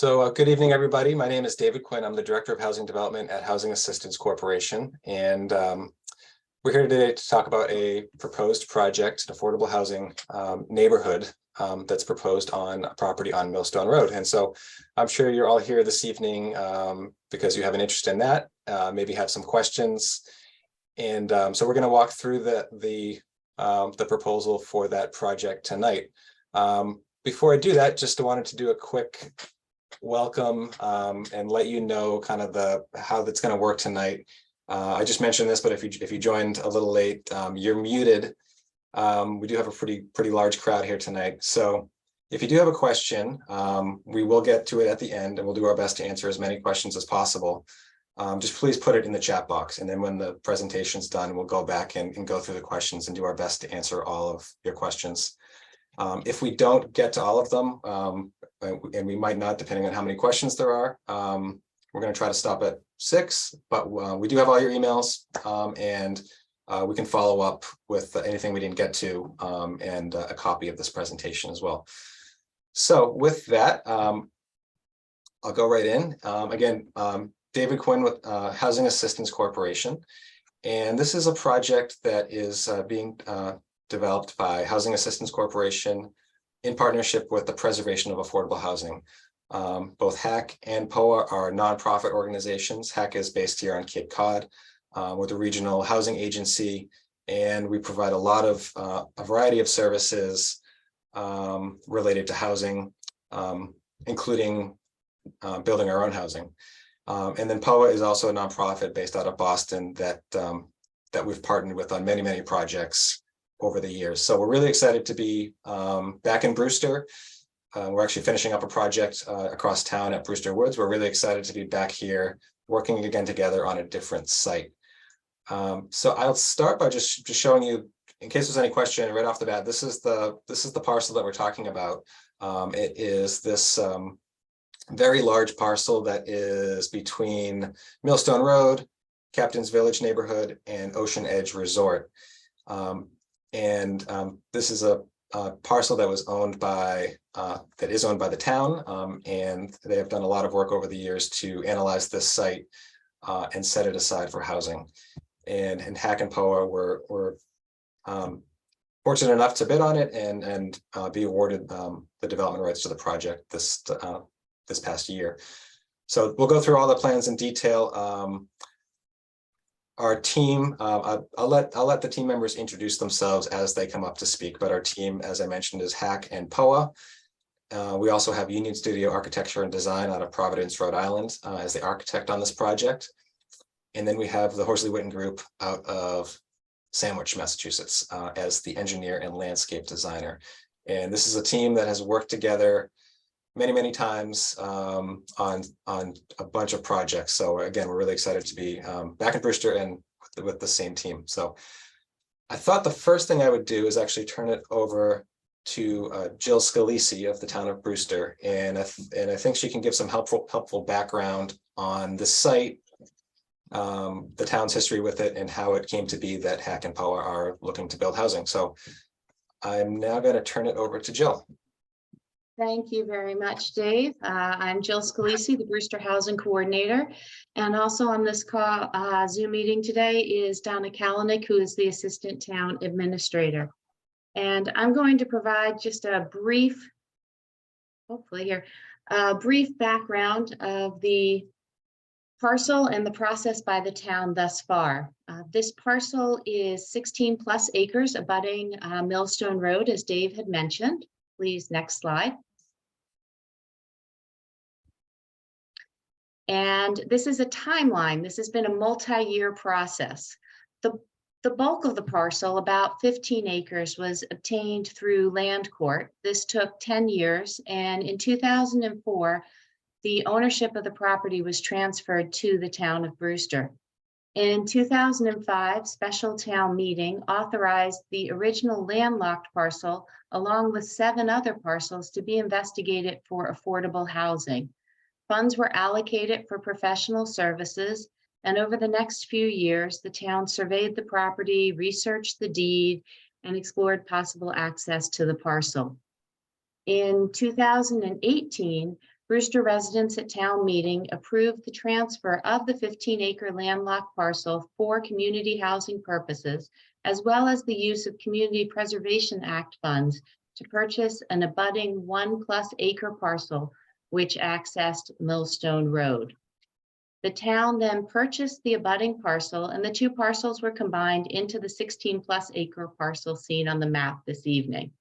Good evening, everybody. My name is David Quinn. I'm the Director of Housing Development at Housing Assistance Corporation. And we're here today to talk about a proposed project, an affordable housing neighborhood that's proposed on a property on Millstone Road. And so I'm sure you're all here this evening because you have an interest in that, maybe have some questions. And so we're going to walk through the proposal for that project tonight. Before I do that, just wanted to do a quick welcome and let you know kind of how that's going to work tonight. I just mentioned this, but if you joined a little late, you're muted. We do have a pretty large crowd here tonight. So if you do have a question, we will get to it at the end and we'll do our best to answer as many questions as possible. Just please put it in the chat box. And then when the presentation's done, we'll go back and go through the questions and do our best to answer all of your questions. If we don't get to all of them, and we might not, depending on how many questions there are, we're going to try to stop at 6, but we do have all your emails, and we can follow up with anything we didn't get to, and a copy of this presentation as well. So with that, I'll go right in. Again, David Quinn with Housing Assistance Corporation, and this is a project that is being developed by Housing Assistance Corporation in partnership with the Preservation of Affordable Housing. Both HAC and POAH are nonprofit organizations. HAC is based here on Cape Cod. We're the regional housing agency, and we provide a lot of a variety of services related to housing, including building our own housing. And then POAH is also a nonprofit based out of Boston that we've partnered with on many projects over the years. So we're really excited to be back in Brewster. We're actually finishing up a project across town at Brewster Woods. We're really excited to be back here working again together on a different site. So I'll start by just showing you, in case there's any question right off the bat, this is the parcel that we're talking about. It is this very large parcel that is between Millstone Road, Captain's Village neighborhood, and Ocean Edge Resort. This is a parcel that was owned by that is owned by the town, and they have done a lot of work over the years to analyze this site and set it aside for housing. And HAC and POAH were fortunate enough to bid on it and be awarded the development rights to the project this past year. So we'll go through all the plans in detail. Our team, I'll let the team members introduce themselves as they come up to speak, but our team, as I mentioned, is HAC and POAH. We also have Union Studio Architecture and Design out of Providence, Rhode Island, as the architect on this project. And then we have the Horsley Witten Group out of Sandwich, Massachusetts, as the engineer and landscape designer. And this is a team that has worked together many times on a bunch of projects. So again, we're really excited to be back in Brewster and with the same team. So I thought the first thing I would do is actually turn it over to Jill Scalisi of the town of Brewster, and I think she can give some helpful background on the site, the town's history with it, and how it came to be that HAC and POAH are looking to build housing. So I'm now going to turn it over to Jill. Thank you very much, Dave. I'm Jill Scalisi, the Brewster Housing Coordinator. And also on this call, Zoom meeting today is Donna Kalanick, who is the Assistant Town Administrator. And I'm going to provide just a brief, brief background of the parcel and the process by the town thus far. This parcel is 16+ acres abutting Millstone Road, as Dave had mentioned. Please, next slide. And this is a timeline. This has been a multi-year process. The bulk of the parcel, about 15 acres, was obtained through land court. This took 10 years, and in 2004, the ownership of the property was transferred to the town of Brewster. In 2005, special town meeting authorized the original landlocked parcel along with 7 other parcels to be investigated for affordable housing. Funds were allocated for professional services, and over the next few years, the town surveyed the property, researched the deed, and explored possible access to the parcel. In 2018, Brewster residents at town meeting approved the transfer of the 15-acre landlocked parcel for community housing purposes, as well as the use of Community Preservation Act funds to purchase an abutting 1+ acre parcel which accessed Millstone Road. The town then purchased the abutting parcel, and the two parcels were combined into the 16+ acre parcel seen on the map this evening.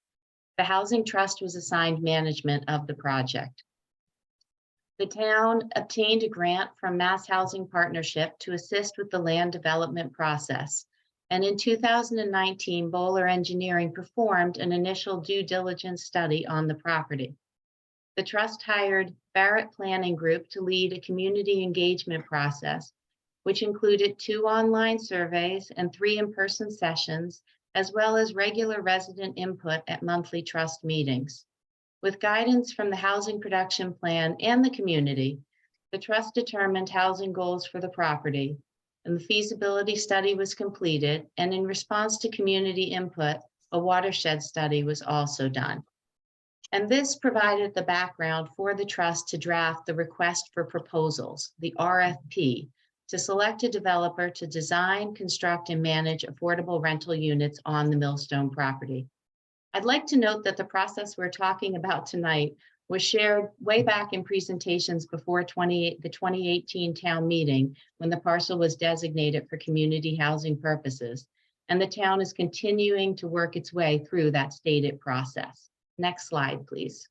The Housing Trust was assigned management of the project. The town obtained a grant from Mass Housing Partnership to assist with the land development process. And in 2019, Bowler Engineering performed an initial due diligence study on the property. The trust hired Barrett Planning Group to lead a community engagement process, which included 2 online surveys and 3 in-person sessions, as well as regular resident input at monthly trust meetings. With guidance from the Housing Production Plan and the community, the trust determined housing goals for the property, and the feasibility study was completed, and in response to community input, a watershed study was also done. And this provided the background for the trust to draft the request for proposals, the RFP, to select a developer to design, construct, and manage affordable rental units on the Millstone property. I'd like to note that the process we're talking about tonight was shared way back in presentations before the 2018 town meeting, when the parcel was designated for community housing purposes, and the town is continuing to work its way through that stated process. Next slide, please.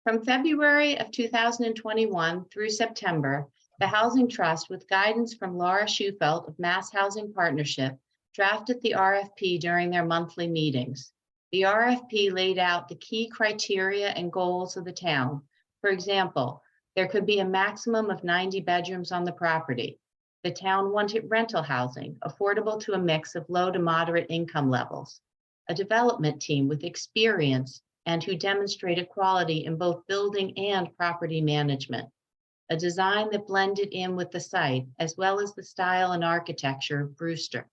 From February of 2021 through September, the Housing Trust, with guidance from Laura Schufelt of Mass Housing Partnership, drafted the RFP during their monthly meetings. The RFP laid out the key criteria and goals of the town. For example, there could be a maximum of 90 bedrooms on the property. The town wanted rental housing, affordable to a mix of low to moderate income levels. A development team with experience and who demonstrated quality in both building and property management. A design that blended in with the site, as well as the style and architecture of Brewster.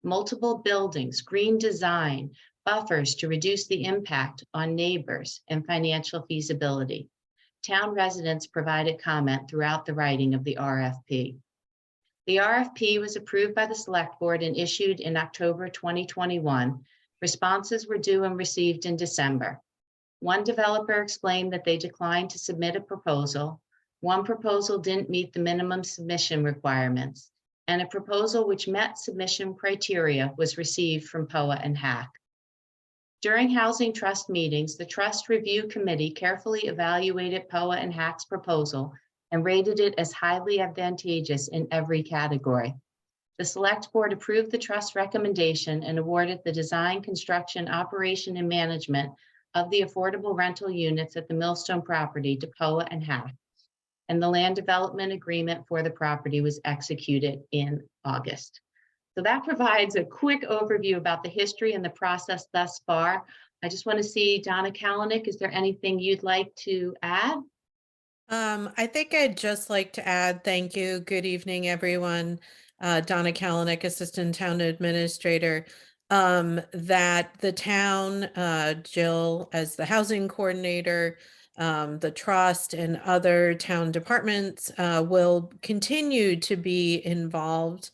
Multiple buildings, green design, buffers to reduce the impact on neighbors, and financial feasibility. Town residents provided comment throughout the writing of the RFP. The RFP was approved by the Select Board and issued in October 2021. Responses were due and received in December. One developer explained that they declined to submit a proposal. One proposal didn't meet the minimum submission requirements, and a proposal which met submission criteria was received from POAH and HAC. During Housing Trust meetings, the Trust Review Committee carefully evaluated POAH and HAC's proposal and rated it as highly advantageous in every category. The Select Board approved the Trust recommendation and awarded the design, construction, operation, and management of the affordable rental units at the Millstone property to POAH and HAC. And the land development agreement for the property was executed in August. So that provides a quick overview about the history and the process thus far. I just want to see, Donna Kalanick, is there anything you'd like to add? I think I'd just like to add, thank you. Good evening, everyone. Donna Kalanick, Assistant Town Administrator. That the town, Jill as the housing coordinator, the trust and other town departments will continue to be involved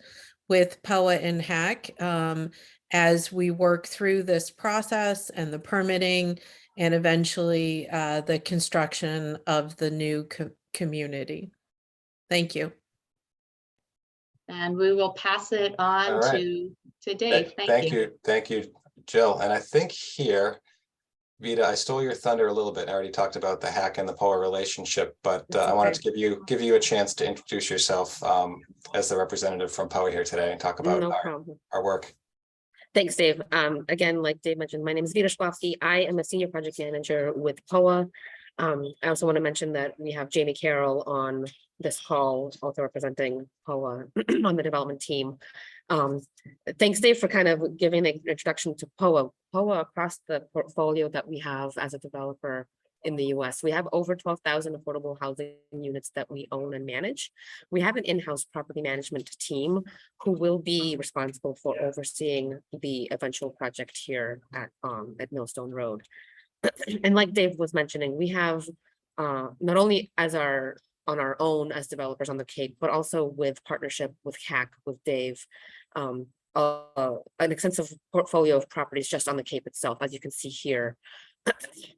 with POAH and HAC as we work through this process and the permitting and eventually the construction of the new community. Thank you. And we will pass it on to Dave. Thank you. Thank you, Jill. And I think here, Vita, I stole your thunder a little bit. I already talked about the HAC and the POAH relationship, but I wanted to give you a chance to introduce yourself as the representative from POAH here today and talk about our work. Thanks, Dave. Again, like Dave mentioned, my name is Vita Shklovsky. I am a senior project manager with POAH. I also want to mention that we have Jamie Carroll on this call, also representing POAH on the development team. Thanks, Dave, for kind of giving the introduction to POAH. POAH, across the portfolio that we have as a developer in the US, we have over 12,000 affordable housing units that we own and manage. We have an in-house property management team who will be responsible for overseeing the eventual project here at Millstone Road. And like Dave was mentioning, we have not only on our own as developers on the Cape, but also with partnership with CAC, with Dave, an extensive portfolio of properties just on the Cape itself, as you can see here.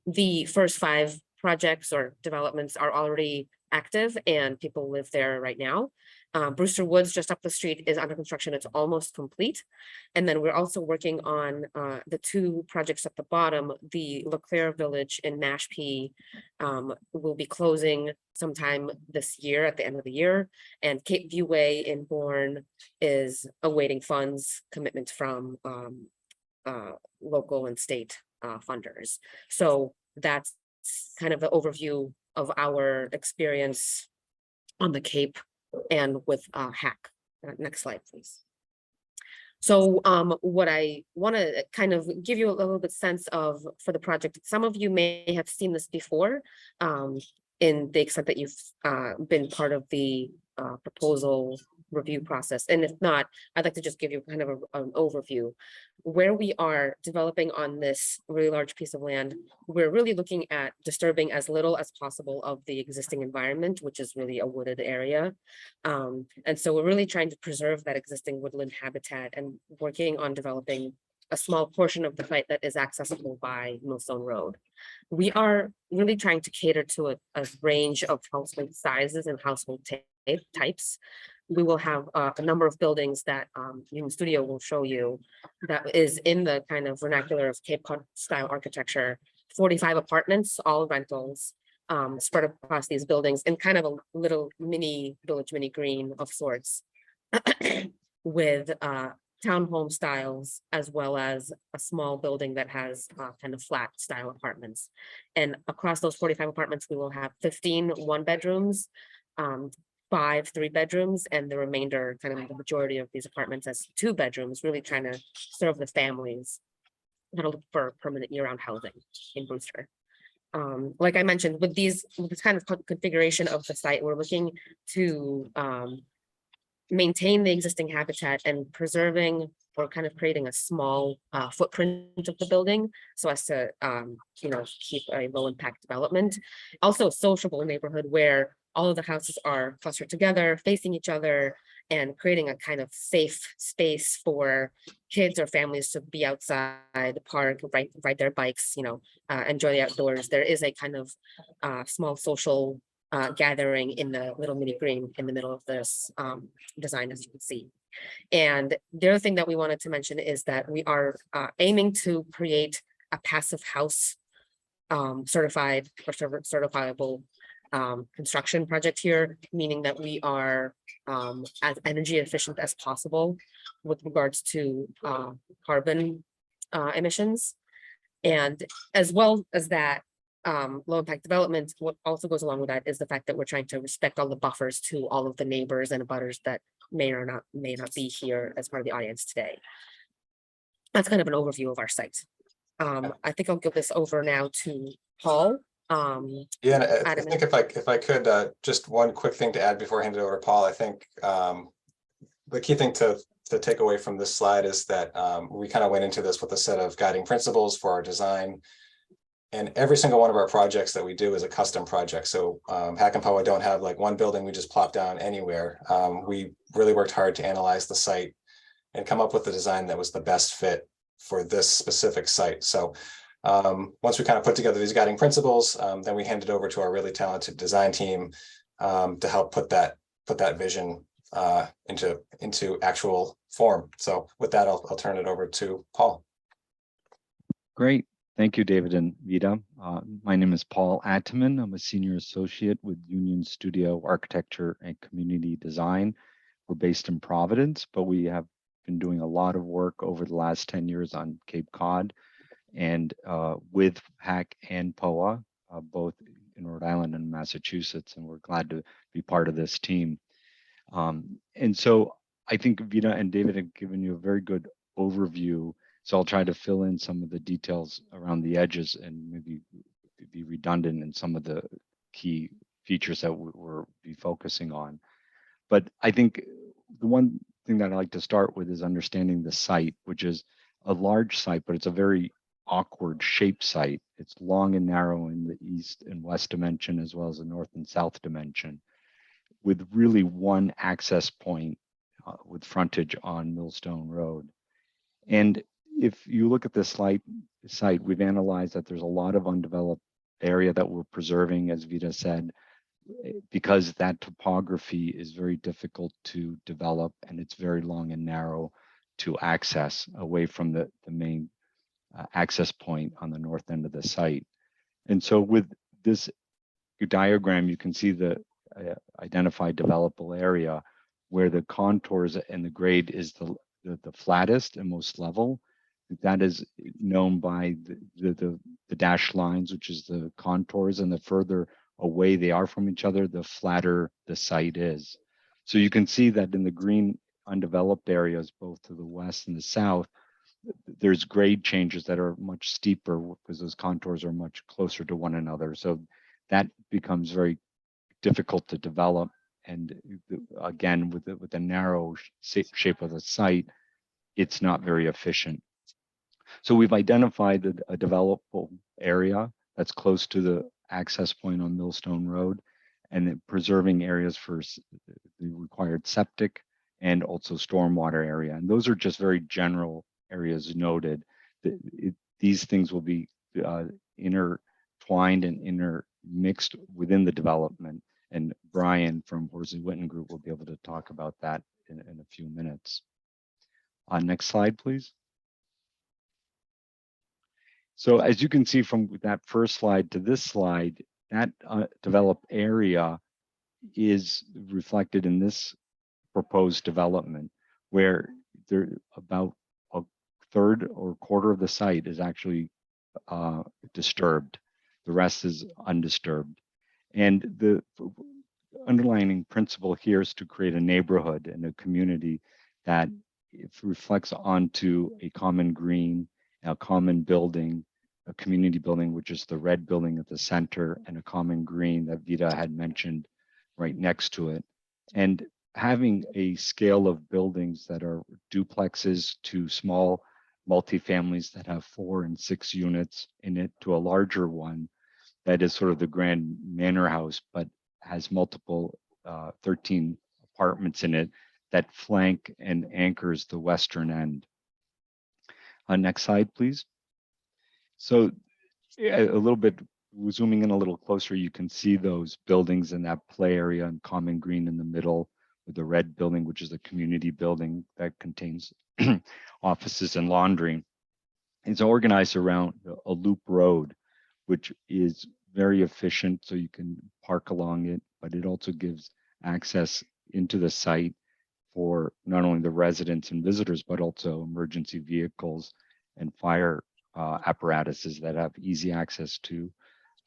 The first 5 projects or developments are already active and people live there right now. Brewster Woods, just up the street, is under construction. It's almost complete. And then we're also working on the 2 projects at the bottom. The LeClaire Village in Mashpee will be closing sometime this year, at the end of the year. And Cape View Way in Bourne is awaiting funds commitment from local and state funders. So that's kind of the overview of our experience on the Cape and with HAC. Next slide, please. So what I want to kind of give you a little bit sense of for the project, some of you may have seen this before in the extent that you've been part of the proposal review process. And if not, I'd like to just give you kind of an overview. Where we are developing on this really large piece of land, we're really looking at disturbing as little as possible of the existing environment, which is really a wooded area. And so we're really trying to preserve that existing woodland habitat and working on developing a small portion of the site that is accessible by Millstone Road. We are really trying to cater to a range of household sizes and household types. We will have a number of buildings that Union Studio will show you that is in the kind of vernacular of Cape Cod style architecture. 45 apartments, all rentals, spread across these buildings in kind of a little mini village, mini green of sorts, with townhome styles, as well as a small building that has kind of flat style apartments. And across those 45 apartments, we will have 15 1-bedrooms, 5 3-bedrooms, and the remainder, kind of the majority of these apartments as 2-bedrooms, really trying to serve the families that are looking for permanent year-round housing in Brewster. Like I mentioned, with this kind of configuration of the site, we're looking to maintain the existing habitat and preserving or kind of creating a small footprint of the building so as to keep a low impact development. Also a sociable neighborhood where all of the houses are clustered together, facing each other, and creating a kind of safe space for kids or families to be outside, park, ride their bikes, enjoy the outdoors. There is a kind of small social gathering in the little mini green in the middle of this design, as you can see. And the other thing that we wanted to mention is that we are aiming to create a passive house certified or certifiable construction project here, meaning that we are as energy efficient as possible with regards to carbon emissions. And as well as that, low impact development, what also goes along with that is the fact that we're trying to respect all the buffers to all of the neighbors and abutters that may not be here as part of the audience today. That's kind of an overview of our site. I think I'll give this over now to Paul. Yeah, I think if I could, just one quick thing to add before I hand it over to Paul. I think the key thing to take away from this slide is that we kind of went into this with a set of guiding principles for our design. And every single one of our projects that we do is a custom project. So HAC and POAH don't have like one building we just plop down anywhere. We really worked hard to analyze the site and come up with the design that was the best fit for this specific site. So once we kind of put together these guiding principles, then we hand it over to our really talented design team to help put that vision into actual form. So with that, I'll turn it over to Paul. Great. Thank you, David and Vida. My name is Paul Attman. I'm a senior associate with Union Studio Architecture and Community Design. We're based in Providence, but we have been doing a lot of work over the last 10 years on Cape Cod and with HAC and POAH, both in Rhode Island and Massachusetts, and we're glad to be part of this team. And so I think Vida and David have given you a very good overview. So I'll try to fill in some of the details around the edges and maybe be redundant in some of the key features that we'll be focusing on. But I think the one thing that I like to start with is understanding the site, which is a large site, but it's a very awkward shaped site. It's long and narrow in the east and west dimension, as well as the north and south dimension, with really one access point with frontage on Millstone Road. And if you look at this site, we've analyzed that there's a lot of undeveloped area that we're preserving, as Vida said, because that topography is very difficult to develop, and it's very long and narrow to access away from the main access point on the north end of the site. And so with this diagram, you can see the identified developable area where the contours and the grade is the flattest and most level. That is known by the dashed lines, which is the contours, and the further away they are from each other, the flatter the site is. So you can see that in the green undeveloped areas, both to the west and the south, there's grade changes that are much steeper because those contours are much closer to one another. So that becomes very difficult to develop. And again, with the narrow shape of the site, it's not very efficient. So we've identified a developable area that's close to the access point on Millstone Road, and then preserving areas for the required septic and also stormwater area. And those are just very general areas noted. These things will be intertwined and intermixed within the development. And Brian from Horsley Witten Group will be able to talk about that in a few minutes. Next slide, please. So as you can see from that first slide to this slide, that developed area is reflected in this proposed development, where there about a third or quarter of the site is actually disturbed. The rest is undisturbed. And the underlying principle here is to create a neighborhood and a community that reflects onto a common green, a common building, a community building, which is the red building at the center, and a common green that Vida had mentioned right next to it. And having a scale of buildings that are duplexes to small multifamilies that have 4 and 6 units in it, to a larger one that is sort of the grand manor house, but has multiple 13 apartments in it that flank and anchors the western end. Next slide, please. So a little bit, zooming in a little closer, you can see those buildings in that play area and common green in the middle, with the red building, which is a community building that contains offices and laundry. It's organized around a loop road, which is very efficient, so you can park along it, but it also gives access into the site for not only the residents and visitors, but also emergency vehicles and fire apparatuses that have easy access to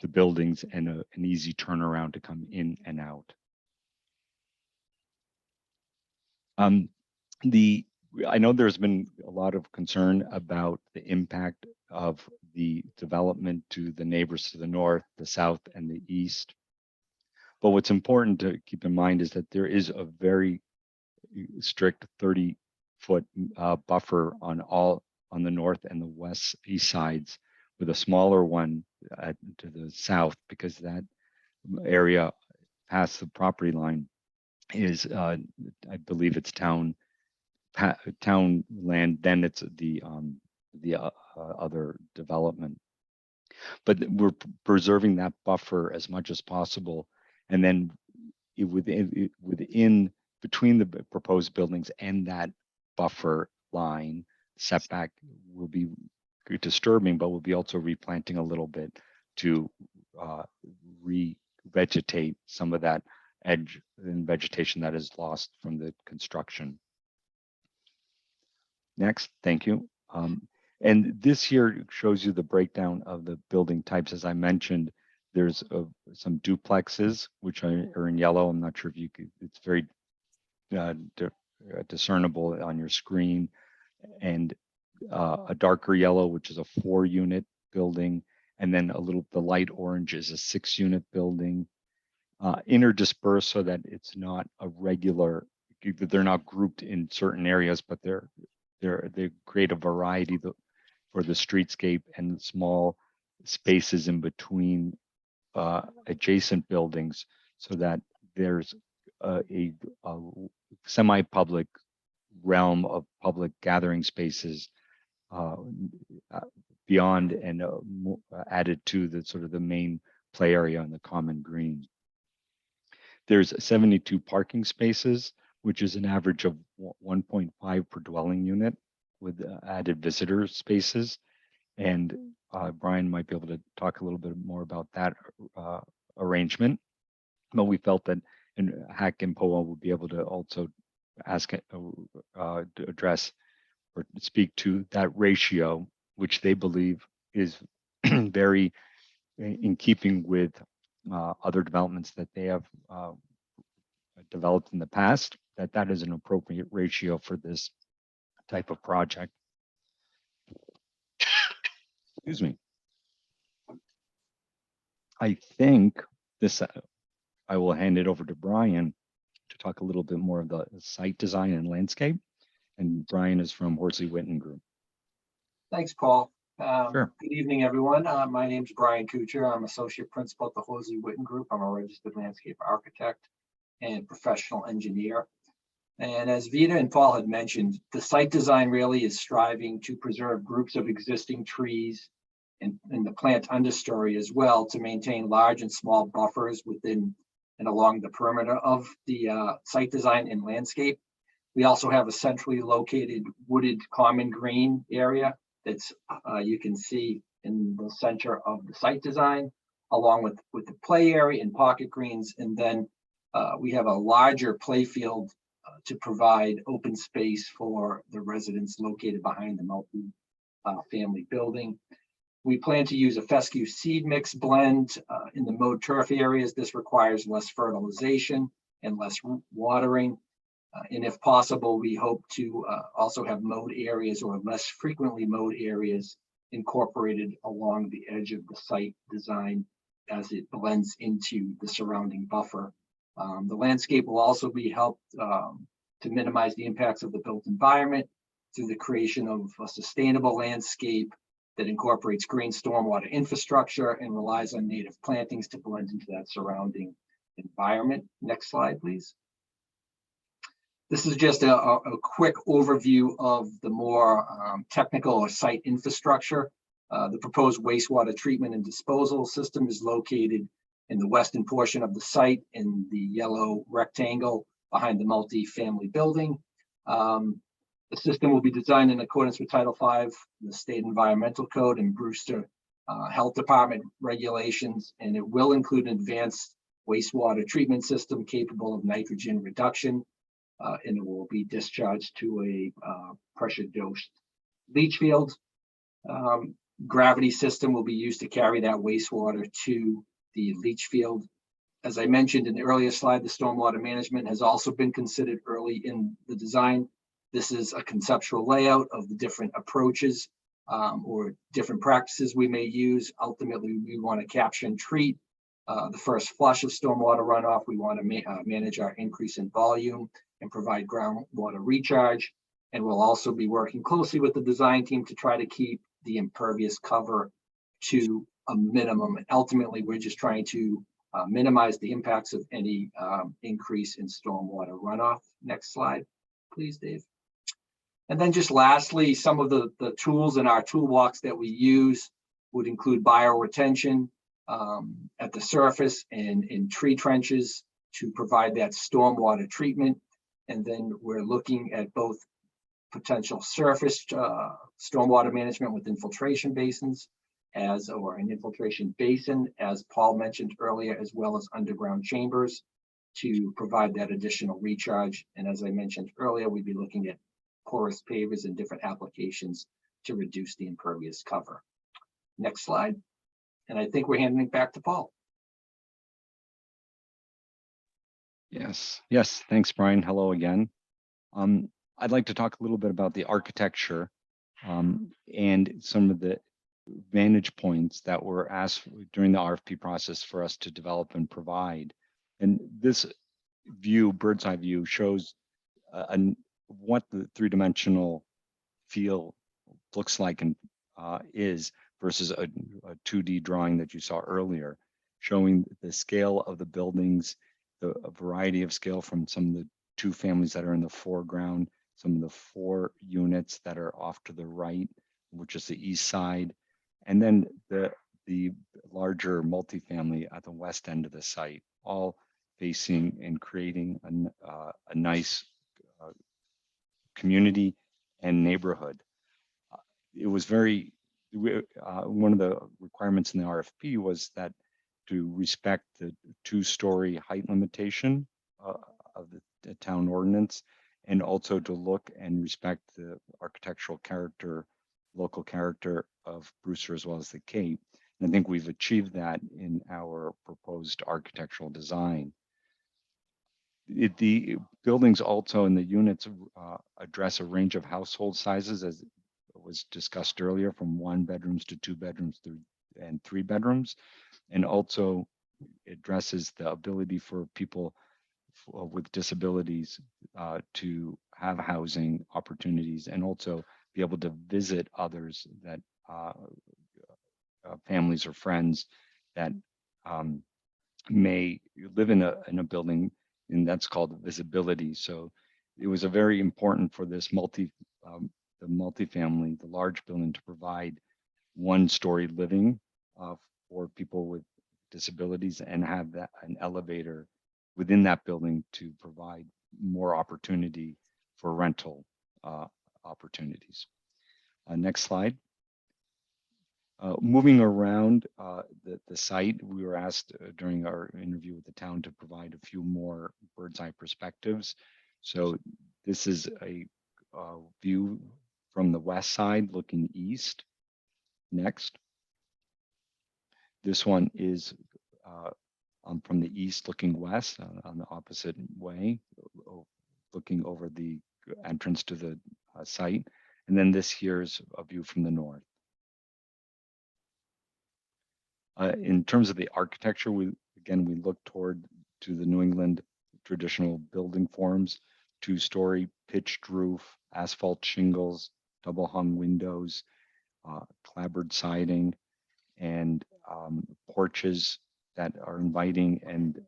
the buildings and an easy turnaround to come in and out. I know there's been a lot of concern about the impact of the development to the neighbors to the north, the south, and the east. But what's important to keep in mind is that there is a very strict 30-foot buffer on the north and the east sides, with a smaller one to the south, because that area past the property line is, I believe it's town land, then it's the other development. But we're preserving that buffer as much as possible, and then within between the proposed buildings and that buffer line setback will be disturbing, but we'll be also replanting a little bit to revegetate some of that edge and vegetation that is lost from the construction. Next, thank you. And this here shows you the breakdown of the building types. As I mentioned, there's some duplexes, which are in yellow. I'm not sure if you could, it's very discernible on your screen, and a darker yellow, which is a 4-unit building, and then the light orange is a 6-unit building, interdispersed so that it's not a regular, they're not grouped in certain areas, but they create a variety. for the streetscape and small spaces in between adjacent buildings, so that there's a semi-public realm of public gathering spaces beyond and added to the sort of the main play area on the common green. There's 72 parking spaces, which is an average of 1.5 per dwelling unit with added visitor spaces. And Brian might be able to talk a little bit more about that arrangement. But we felt that HAC and POAH would be able to also ask, to address or speak to that ratio, which they believe is very in keeping with other developments that they have developed in the past, that is an appropriate ratio for this type of project. Excuse me. I think this, I will hand it over to Brian to talk a little bit more of the site design and landscape. And Brian is from Horsley Witten Group. Thanks, Paul. Sure. Good evening, everyone. My name is Brian Kuchar. I'm Associate Principal at the Horsley Witten Group. I'm a registered landscape architect and professional engineer. And as Vida and Paul had mentioned, the site design really is striving to preserve groups of existing trees and the plant understory as well, to maintain large and small buffers within and along the perimeter of the site design and landscape. We also have a centrally located wooded common green area that's you can see in the center of the site design, along with the play area and pocket greens. And then we have a larger play field to provide open space for the residents located behind the multi-family building. We plan to use a fescue seed mix blend in the mowed turf areas. This requires less fertilization and less watering. And if possible, we hope to also have mowed areas or less frequently mowed areas incorporated along the edge of the site design as it blends into the surrounding buffer. The landscape will also be helped to minimize the impacts of the built environment through the creation of a sustainable landscape that incorporates green stormwater infrastructure and relies on native plantings to blend into that surrounding environment. Next slide, please. This is just a quick overview of the more technical or site infrastructure. The proposed wastewater treatment and disposal system is located in the western portion of the site in the yellow rectangle behind the multi-family building. The system will be designed in accordance with Title V, the State Environmental Code, and Brewster Health Department regulations, and it will include an advanced wastewater treatment system capable of nitrogen reduction, and it will be discharged to a pressure-dosed leach field. Gravity system will be used to carry that wastewater to the leach field. As I mentioned in the earlier slide, the stormwater management has also been considered early in the design. This is a conceptual layout of the different approaches or different practices we may use. Ultimately, we want to capture and treat the first flush of stormwater runoff. We want to manage our increase in volume and provide groundwater recharge. And we'll also be working closely with the design team to try to keep the impervious cover to a minimum. And ultimately, we're just trying to minimize the impacts of any increase in stormwater runoff. Next slide, please, Dave. And then just lastly, some of the tools in our toolbox that we use would include bioretention at the surface and in tree trenches to provide that stormwater treatment. And then we're looking at both potential surface stormwater management with infiltration basins or an infiltration basin, as Paul mentioned earlier, as well as underground chambers to provide that additional recharge. And as I mentioned earlier, we'd be looking at porous pavers and different applications to reduce the impervious cover. Next slide. And I think we're handing it back to Paul. Yes, thanks, Brian. Hello again. I'd like to talk a little bit about the architecture and some of the vantage points that were asked during the RFP process for us to develop and provide. And this view, bird's eye view, shows what the three-dimensional feel looks like and is versus a 2D drawing that you saw earlier, showing the scale of the buildings, a variety of scale from some of the 2 families that are in the foreground, some of the 4 units that are off to the right, which is the east side, and then the larger multifamily at the west end of the site, all facing and creating a nice community and neighborhood. It was very, one of the requirements in the RFP was that to respect the 2-story height limitation of the town ordinance, and also to look and respect the architectural character, local character of Brewster as well as the Cape. And I think we've achieved that in our proposed architectural design. The buildings also in the units address a range of household sizes, as was discussed earlier, from 1 bedrooms to 2 bedrooms and 3 bedrooms, and also addresses the ability for people with disabilities to have housing opportunities, and also be able to visit others that families or friends that may live in a building, and that's called visibility. So it was a very important for this the multifamily, the large building, to provide 1-story living for people with disabilities, and have that an elevator within that building to provide more opportunity for rental opportunities. Next slide. Moving around the site, we were asked during our interview with the town to provide a few more bird's eye perspectives. So this is a view from the west side looking east. Next. This one is from the east looking west on the opposite way, looking over the entrance to the site. And then this here's a view from the north. In terms of the architecture, we look toward to the New England traditional building forms: 2-story pitched roof, asphalt shingles, double hung windows, clapboard siding, and porches that are inviting and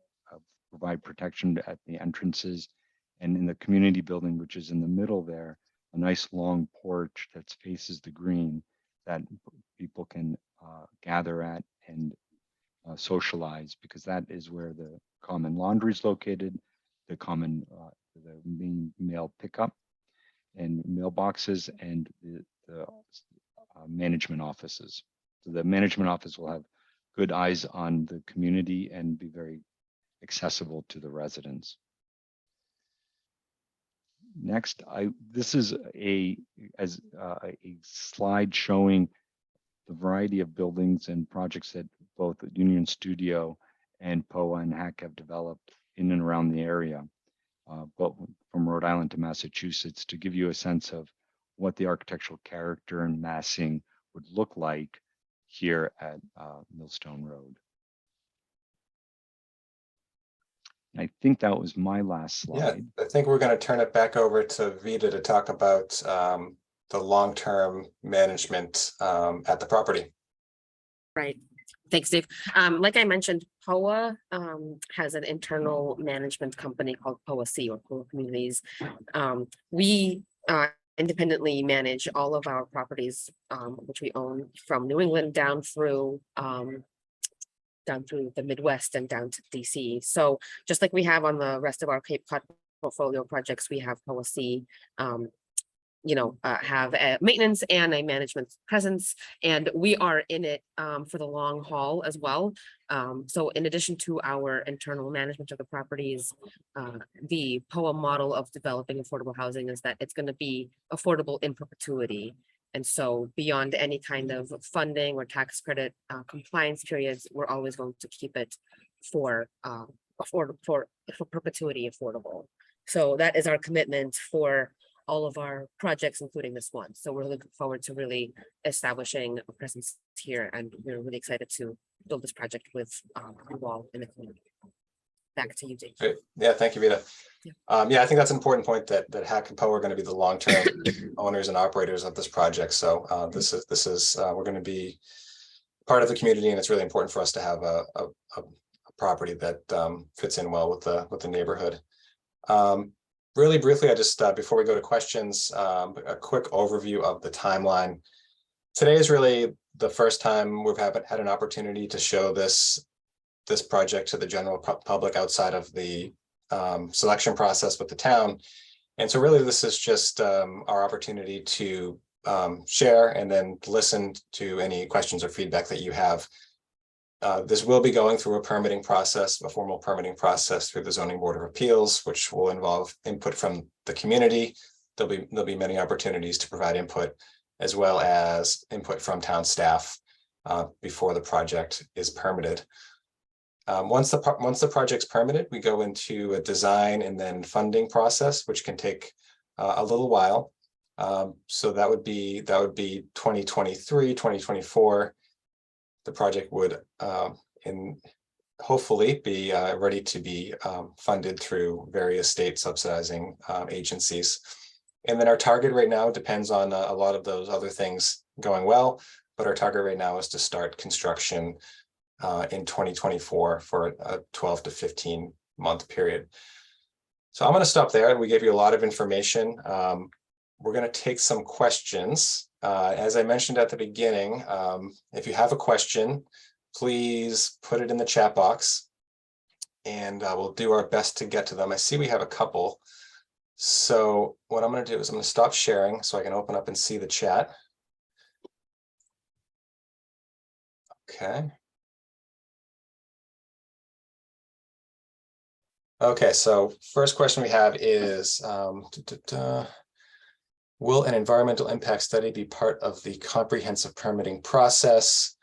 provide protection at the entrances. And in the community building, which is in the middle there, a nice long porch that faces the green that people can gather at and socialize, because that is where the common laundry is located, the main mail pickup and mailboxes, and the management offices. So the management office will have good eyes on the community and be very accessible to the residents. Next, this is a slide showing the variety of buildings and projects that both Union Studio and POAH and HAC have developed in and around the area, but from Rhode Island to Massachusetts, to give you a sense of what the architectural character and massing would look like here at Millstone Road. And I think that was my last slide. Yeah, I think we're going to turn it back over to Vita to talk about the long-term management at the property. Right. Thanks, Dave. Like I mentioned, POAH has an internal management company called POAH or POAH Communities. We independently manage all of our properties, which we own from New England down through the Midwest and down to DC. So just like we have on the rest of our Cape Cod portfolio projects, we have POAH have a maintenance and a management presence, and we are in it for the long haul as well. So in addition to our internal management of the properties, the POAH model of developing affordable housing is that it's going to be affordable in perpetuity. And so beyond any kind of funding or tax credit compliance periods, we're always going to keep it for perpetuity affordable. So that is our commitment for all of our projects, including this one. So we're looking forward to really establishing a presence here, and we're really excited to build this project with you all in the community. Back to you, Dave. Great. Yeah, thank you, Vita. Yeah, I think that's an important point that HAC and POAH are going to be the long-term owners and operators of this project. So this is we're going to be part of the community, and it's really important for us to have a property that fits in well with the neighborhood. Really briefly, I just before we go to questions, a quick overview of the timeline. Today is really the first time we've had an opportunity to show this project to the general public outside of the selection process with the town. And so really this is just our opportunity to share and then listen to any questions or feedback that you have. This will be going through a permitting process, a formal permitting process through the Zoning Board of Appeals, which will involve input from the community. There'll be many opportunities to provide input, as well as input from town staff before the project is permitted. Once the project's permitted, we go into a design and then funding process, which can take a little while. So that would be 2023, 2024. The project would hopefully be ready to be funded through various state subsidizing agencies. And then our target right now depends on a lot of those other things going well, but our target right now is to start construction in 2024 for a 12 to 15 month period. So I'm going to stop there, and we gave you a lot of information. We're going to take some questions. As I mentioned at the beginning, if you have a question, please put it in the chat box, and we'll do our best to get to them. I see we have a couple. So what I'm going to do is I'm going to stop sharing so I can open up and see the chat. Okay. Okay, so first question we have is, will an environmental impact study be part of the comprehensive permitting process?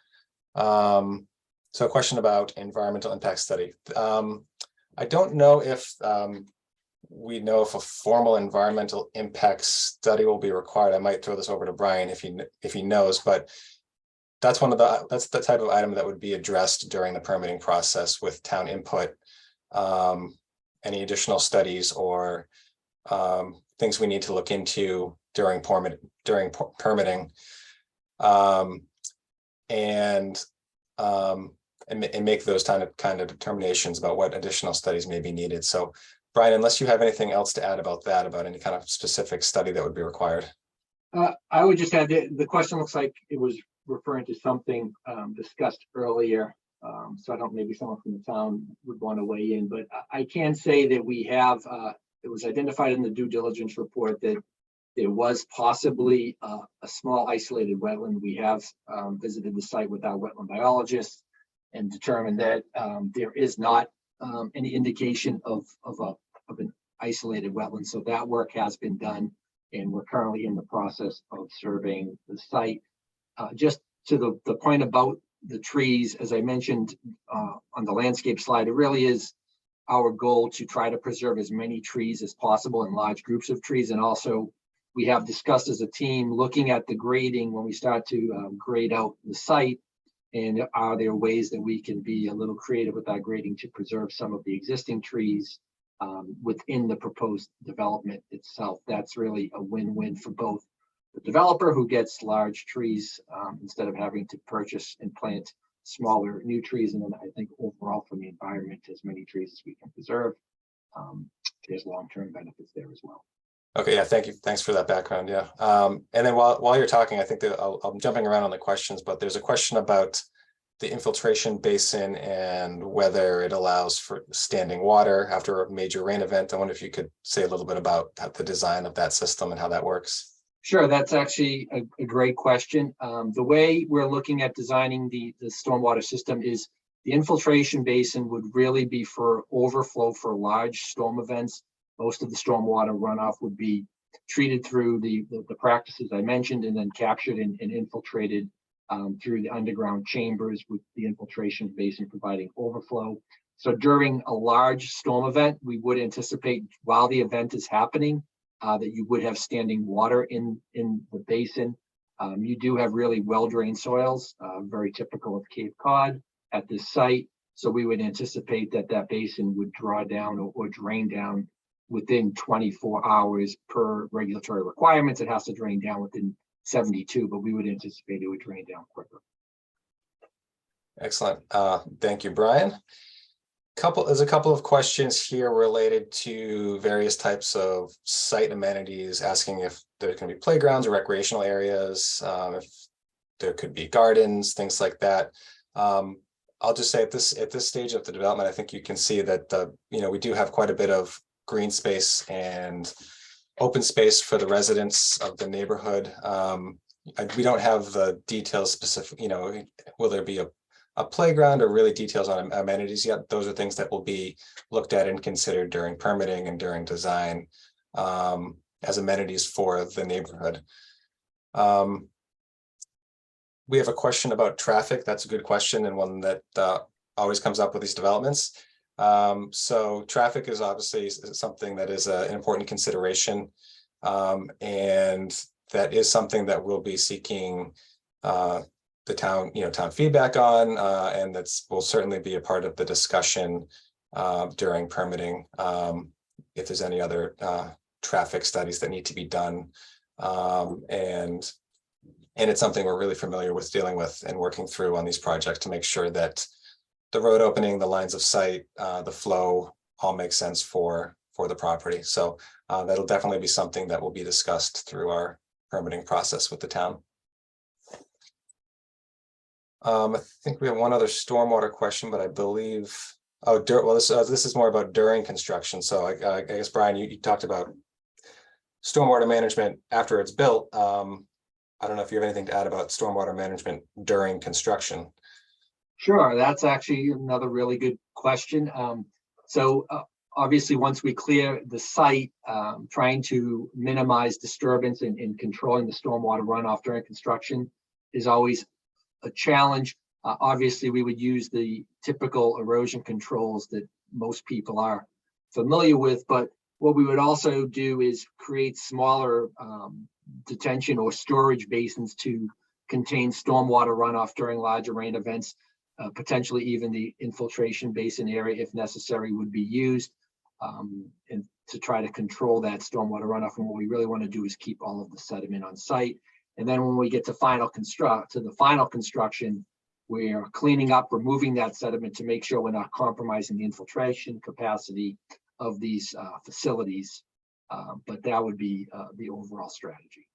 So a question about environmental impact study. I don't know if we know if a formal environmental impact study will be required. I might throw this over to Brian if he knows, but that's the type of item that would be addressed during the permitting process with town input. Any additional studies or things we need to look into during permitting, and make those kind of determinations about what additional studies may be needed. So Brian, unless you have anything else to add about that, about any kind of specific study that would be required. I would just add that the question looks like it was referring to something discussed earlier. So I don't, maybe someone from the town would want to weigh in, but I can say that we have, it was identified in the due diligence report that there was possibly a small isolated wetland. We have visited the site with our wetland biologists and determined that there is not any indication of an isolated wetland. So that work has been done, and we're currently in the process of surveying the site. Just to the point about the trees, as I mentioned on the landscape slide, it really is our goal to try to preserve as many trees as possible in large groups of trees. And also we have discussed as a team looking at the grading when we start to grade out the site, and are there ways that we can be a little creative with our grading to preserve some of the existing trees within the proposed development itself. That's really a win-win for both the developer, who gets large trees instead of having to purchase and plant smaller new trees, and then I think overall for the environment, as many trees as we can preserve, there's long-term benefits there as well. Okay, yeah, thank you. Thanks for that background. Yeah, and then while you're talking, I think that I'm jumping around on the questions, but there's a question about the infiltration basin and whether it allows for standing water after a major rain event. I wonder if you could say a little bit about the design of that system and how that works. Sure, that's actually a great question. The way we're looking at designing the stormwater system is the infiltration basin would really be for overflow for large storm events. Most of the stormwater runoff would be treated through the practices I mentioned, and then captured and infiltrated through the underground chambers, with the infiltration basin providing overflow. So during a large storm event, we would anticipate, while the event is happening, that you would have standing water in the basin. You do have really well-drained soils, very typical of Cape Cod at this site. So we would anticipate that basin would draw down or drain down within 24 hours per regulatory requirements. It has to drain down within 72, but we would anticipate it would drain down quicker. Excellent. Thank you, Brian. There's a couple of questions here related to various types of site amenities, asking if there can be playgrounds or recreational areas, if there could be gardens, things like that. I'll just say at this stage of the development, I think you can see that we do have quite a bit of green space and open space for the residents of the neighborhood. We don't have the details specific, will there be a playground or really details on amenities yet. Those are things that will be looked at and considered during permitting and during design as amenities for the neighborhood. We have a question about traffic. That's a good question and one that always comes up with these developments. So traffic is obviously something that is an important consideration, and that is something that we'll be seeking the town feedback on, and will certainly be a part of the discussion during permitting. If there's any other traffic studies that need to be done, and it's something we're really familiar with dealing with and working through on these projects to make sure that the road opening, the lines of sight, the flow all makes sense for the property. So that'll definitely be something that will be discussed through our permitting process with the town. I think we have one other stormwater question, but I believe, this is more about during construction. So I guess, Brian, you talked about stormwater management after it's built. I don't know if you have anything to add about stormwater management during construction. Sure, that's actually another really good question. Obviously, once we clear the site, trying to minimize disturbance and controlling the stormwater runoff during construction is always a challenge. Obviously, we would use the typical erosion controls that most people are familiar with, but what we would also do is create smaller detention or storage basins to contain stormwater runoff during larger rain events. Potentially even the infiltration basin area, if necessary, would be used and to try to control that stormwater runoff. And what we really want to do is keep all of the sediment on site. And then when we get to the final construction, we're cleaning up, removing that sediment to make sure we're not compromising the infiltration capacity of these facilities. But that would be the overall strategy.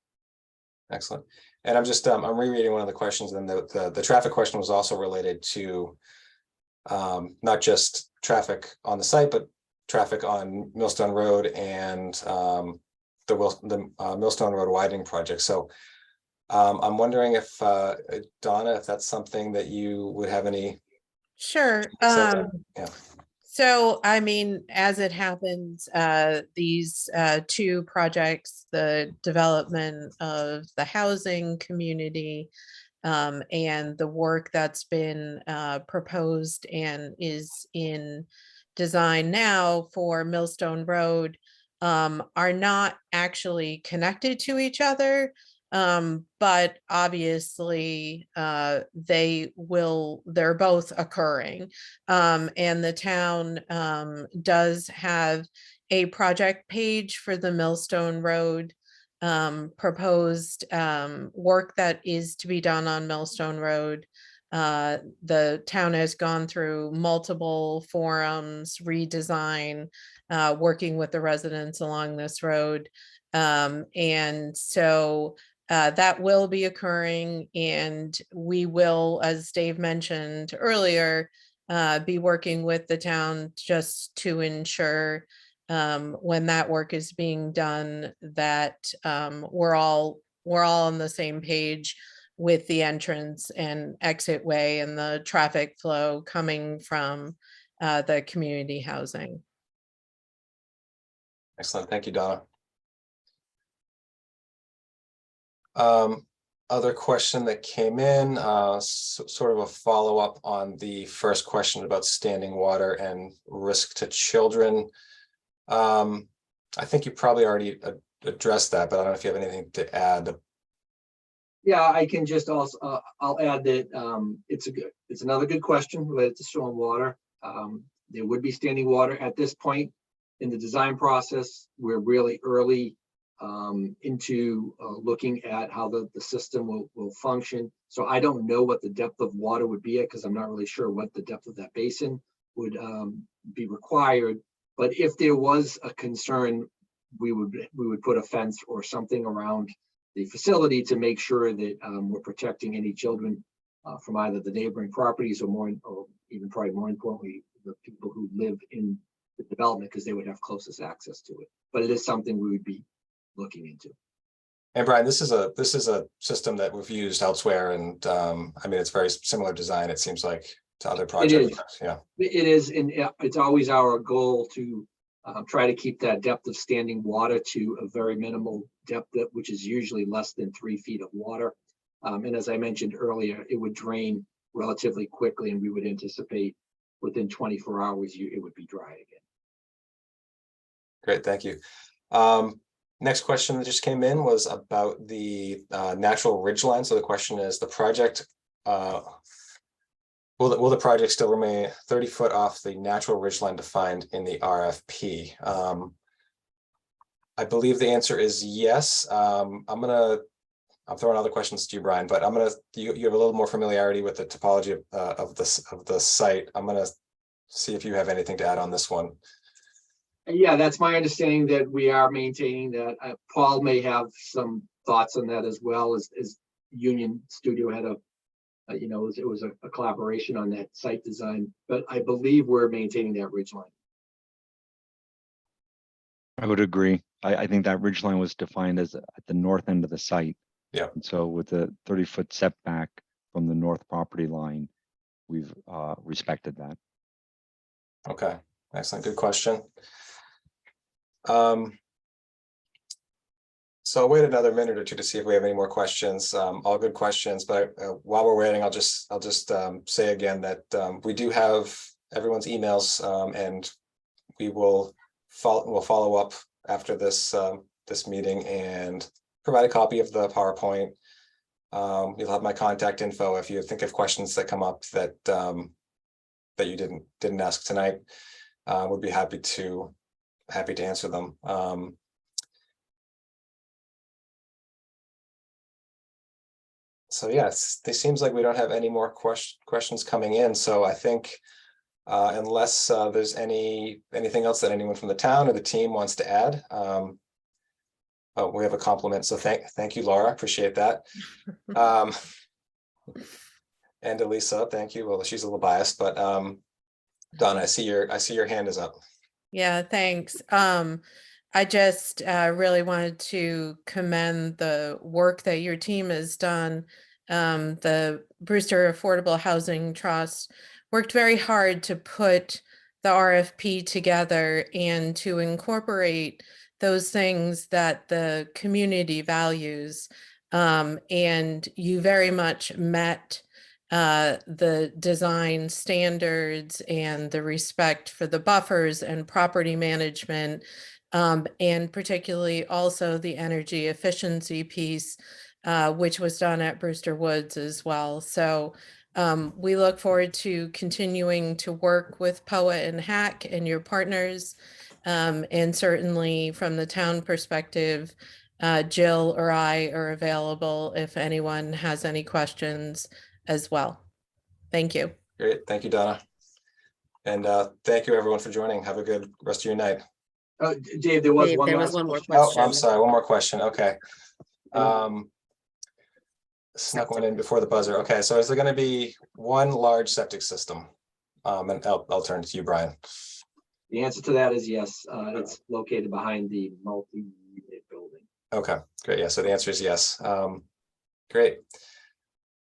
Excellent. And I'm rereading one of the questions, and the traffic question was also related to not just traffic on the site, but traffic on Millstone Road and the Millstone Road widening project. So I'm wondering if Donna, if that's something that you would have any. Sure. Yeah. So, I mean, as it happens, these two projects, the development of the housing community and the work that's been proposed and is in design now for Millstone Road are not actually connected to each other. But obviously they're both occurring. And the town does have a project page for the Millstone Road proposed work that is to be done on Millstone Road. The town has gone through multiple forums, redesign, working with the residents along this road. And so that will be occurring, and we will, as Dave mentioned earlier, be working with the town just to ensure when that work is being done that we're all on the same page with the entrance and exit way and the traffic flow coming from the community housing. Excellent. Thank you, Donna. Other question that came in, sort of a follow-up on the first question about standing water and risk to children. I think you probably already addressed that, but I don't know if you have anything to add. Yeah, I can just also, I'll add that it's another good question related to stormwater. There would be standing water at this point. in the design process. We're really early into looking at how the system will function. So I don't know what the depth of water would be at, because I'm not really sure what the depth of that basin would be required. But if there was a concern, we would put a fence or something around the facility to make sure that we're protecting any children from either the neighboring properties or even probably more importantly, the people who live in the development, because they would have closest access to it. But it is something we would be looking into. And Brian, this is a system that we've used elsewhere, and I mean, it's very similar design, it seems like, to other projects. Yeah, It is, and it's always our goal to try to keep that depth of standing water to a very minimal depth, which is usually less than 3 feet of water. And as I mentioned earlier, it would drain relatively quickly, and we would anticipate within 24 hours, it would be dry again. great, thank you. Next question that just came in was about the natural ridgeline. So the question is, the project, will the project still remain 30 foot off the natural ridgeline defined in the RFP? I believe the answer is yes. I'm throwing other questions to you, Brian, but you have a little more familiarity with the topology of the site. I'm gonna see if you have anything to add on this one. Yeah, that's my understanding, that we are maintaining that. Paul may have some thoughts on that as well, as Union Studio had it was a collaboration on that site design, but I believe we're maintaining that ridgeline. I would agree. I think that ridgeline was defined as at the north end of the site. Yeah. And so with the 30-foot setback from the north property line, we've respected that. Okay, excellent, good question. So I'll wait another minute or two to see if we have any more questions. All good questions, but while we're waiting, I'll just say again that we do have everyone's emails, and we'll follow up after this this meeting and provide a copy of the PowerPoint. You'll have my contact info if you think of questions that come up that that you didn't ask tonight. We'd be happy to answer them. So yes, it seems like we don't have any more questions coming in. So I think unless there's anything else that anyone from the town or the team wants to add. Oh, we have a compliment. So thank you, Laura. Appreciate that. And Elisa, thank you. Well, she's a little biased, but Donna, I see your hand is up. Yeah, thanks. I just really wanted to commend the work that your team has done. The Brewster Affordable Housing Trust worked very hard to put the RFP together and to incorporate those things that the community values. And you very much met the design standards and the respect for the buffers and property management, and particularly also the energy efficiency piece, which was done at Brewster Woods as well. So we look forward to continuing to work with POAH and HAC and your partners. And certainly from the town perspective, Jill or I are available if anyone has any questions as well. Thank you. Great. Thank you, Donna. And thank you everyone for joining. Have a good rest of your night. Dave, there was Dave, one there last was one more question. Oh, I'm question. sorry. One more question. Okay. Snuck one in before the buzzer. Okay, so is there going to be one large septic system? And I'll turn to you, Brian. The answer to that is yes. It's located behind the multi-unit building. Okay, great. Yeah, so the answer is yes. Great.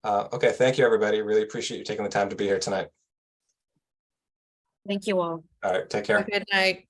Okay, thank you, everybody. Really appreciate you taking the time to be here tonight. Thank you all. All right, take care. Good night.